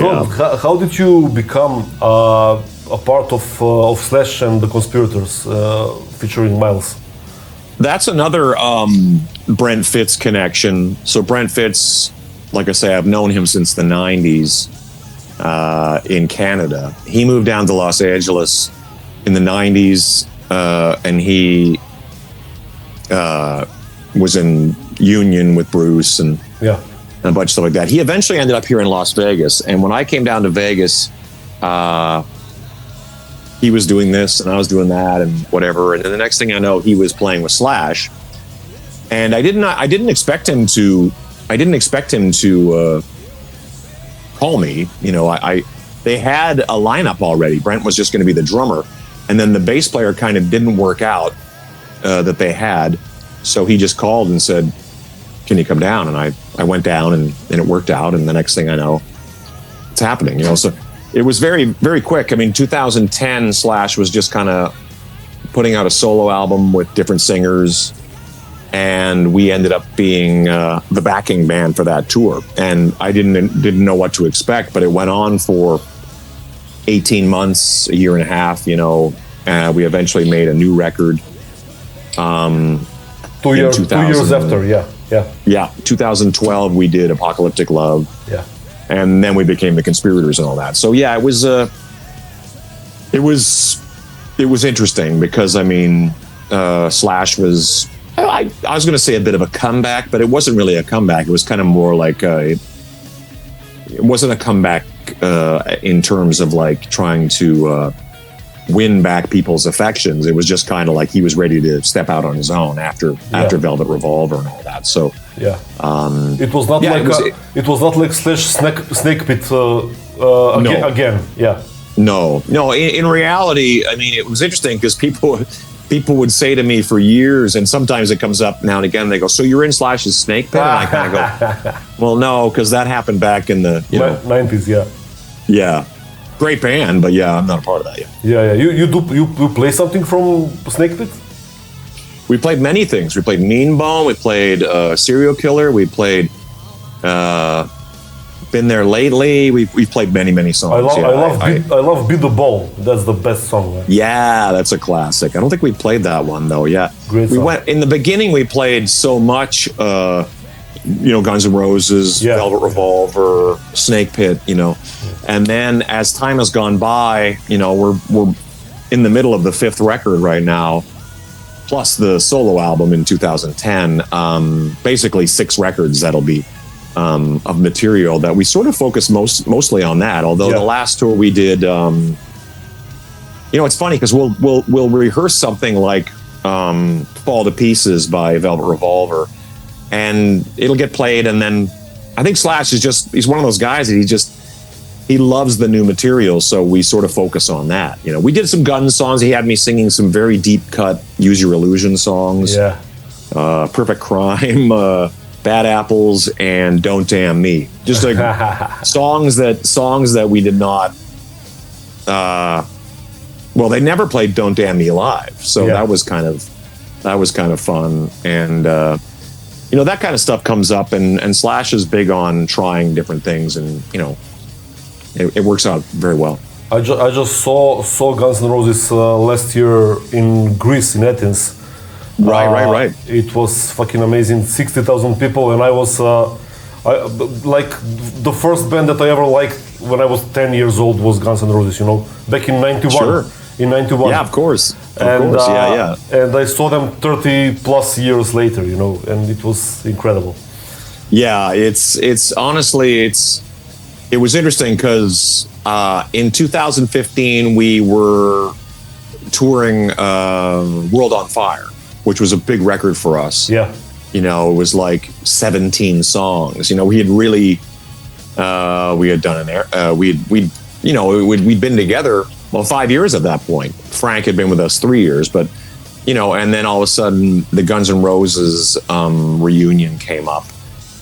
Ron, how did you become a part of Slash and the Conspirators featuring MYLES? That's another Brent Fitz connection. So Brent Fitz, like I say, I've known him since the 90s in Canada. He moved down to Los Angeles in the 90s, and he was in union with Bruce and a bunch of stuff like that. He eventually ended up here in Las Vegas. And when I came down to Vegas, he was doing this and I was doing that and whatever. And then the next thing I know, he was playing with Slash. And I didn't expect him to call me. You know, they had a lineup already. Brent was just going to be the drummer. And then the bass player kind of didn't work out that they had. So he just called and said, can you come down? And I went down and it worked out. And the next thing I know, it's happening, you know? So it was very, very quick. I mean, 2010 Slash was just kind of putting out a solo album with different singers. And we ended up being the backing band for that tour. And I didn't know what to expect, but it went on for 18 months, a year and a half, you know. We eventually made a new record. 2 years after, Yeah, 2012 we did Apocalyptic Love. Yeah. And then we became the Conspirators and all that. So yeah, it was interesting because I mean, Slash was, I was going to say a bit of a comeback, but it wasn't really a comeback. It was kind of more like it wasn't a comeback in terms of like trying to win back people's affections. It was just kind of like he was ready to step out on his own after Velvet Revolver and all that. So it was not like Slash Snake Pit again. Yeah. No. In reality, I mean, it was interesting because people would say to me for years, and sometimes it comes up now and again, they go, so you're in Slash's Snake Pit? And I kind of go, well, no, because that happened back in the 90s, Yeah. Great band, but yeah, I'm not a part of that yet. Yeah. You play something from Snake Pit? We played many things. We played Mean Bone, we played Serial Killer, we played Been There Lately. We've played many songs. I love Be the Ball. That's the best song. Right? Yeah, that's a classic. I don't think we played that one though. Yeah, great song. In the beginning. We played so much, Guns N' Roses, Velvet Revolver, Snake Pit, and then as time has gone by, we're in the middle of the 5th record right now, plus the solo album in 2010. Basically 6 records that'll be. Of material that we sort of focus mostly on that. Although the last tour we did, it's funny because we'll rehearse something like "Fall to Pieces" by Velvet Revolver, and it'll get played. And then I think Slash he's one of those guys that he loves the new material, so we sort of focus on that. We did some Guns songs. He had me singing some very deep cut "Use Your Illusion" songs. Perfect Crime. Bad Apples and Don't Damn Me, just like songs that we did not. They never played Don't Damn Me live, so that was kind of fun, and that kind of stuff comes up, and Slash is big on trying different things, and it works out very well. I just saw Guns N' Roses last year in Greece, in Athens. Right. It was fucking amazing. 60,000 people, and I was like the first band that I ever liked when I was 10 years old was Guns N' Roses. Back in '91. Sure. In '91. Yeah, of course. And I saw them 30 plus years later. And it was incredible. Yeah, it's honestly it was interesting because in 2015 we were touring World on Fire, which was a big record for us. Yeah. It was like 17 songs. We had really, we had done we'd been together, 5 years at that point. Frank had been with us 3 years, but, and then all of a sudden the Guns N' Roses reunion came up,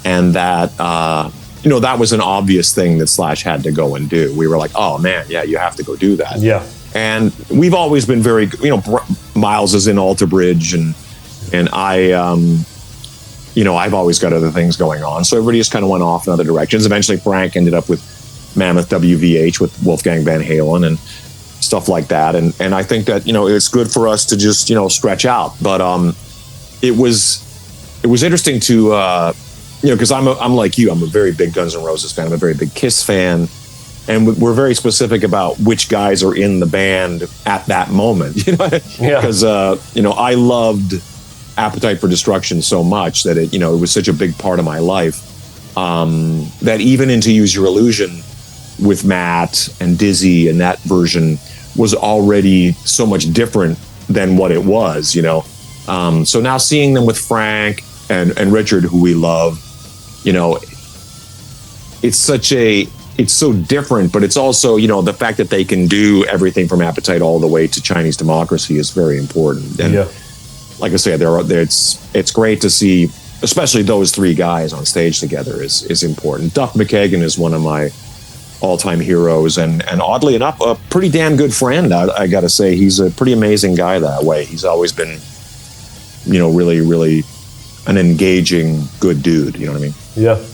and that, that was an obvious thing that Slash had to go and do. We were like, oh man, yeah, you have to go do that. Yeah. And we've always been very, MYLES is in Alter Bridge, and I, I've always got other things going on. So everybody just kind of went off in other directions. Eventually, Frank ended up with Mammoth WVH with Wolfgang Van Halen and stuff like that. And I think that, it's good for us to just, stretch out. But it was interesting to, because I'm like you, I'm a very big Guns N' Roses fan. I'm a very big Kiss fan. And we're very specific about which guys are in the band at that moment, because, I loved Appetite for Destruction so much that it was such a big part of my life, that even into Use Your Illusion with Matt and Dizzy and that version was already so much different than what it was, So now seeing them with Frank and Richard, who we love, it's so different, but it's also, the fact that they can do everything from Appetite all the way to Chinese Democracy is very important. And like I said, it's great to see, especially those three guys on stage together is important. Duff McKagan is one of my all-time heroes, and oddly enough, a pretty damn good friend. I got to say, he's a pretty amazing guy that way. He's always been, really, really an engaging, good dude. You know what I mean? Yeah.